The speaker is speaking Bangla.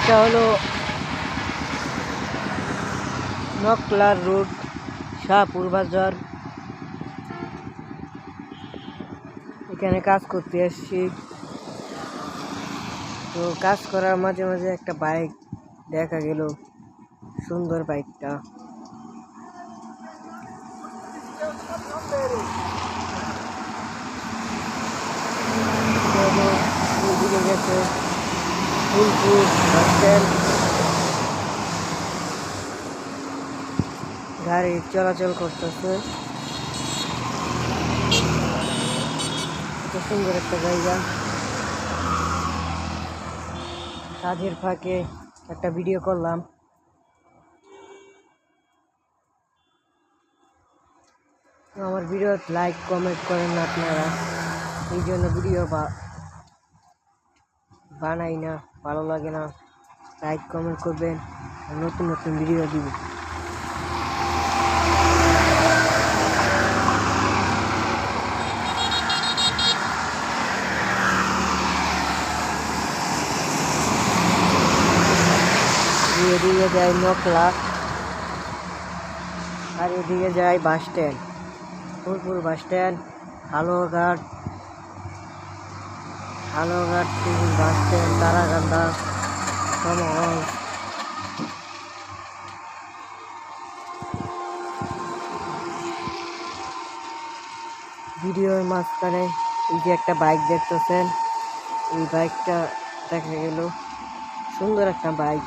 এটা হলো নকলার রোড, শাহপুর বাজার। এখানে কাজ করতে আসছি। তো কাজ করার মাঝে মাঝে একটা বাইক দেখা গেল, সুন্দর বাইকটা। ওইদিকে গেছে ফুলপুর বাস স্ট্যান্ড। গাড়ি চলাচল করতেছে। এত সুন্দর একটা জায়গা। কাজের ফাঁকে একটা ভিডিও করলাম। আমার ভিডিও লাইক কমেন্ট করেন না আপনারা, এই জন্য ভিডিও বানাই না, ভালো লাগে না। লাইক কমেন্ট করবেন, নতুন নতুন ভিডিও দিব। এদিকে যাই নকলা, আর এদিকে যাই bus stand, Phulpur bus stand, Haluaghat bus stand, Tarakanda, Shamganj. ভিডিওর মাঝখানে এই যে একটা বাইক দেখতেছেন, এই বাইকটা দেখা গেল সুন্দর একটা বাইক।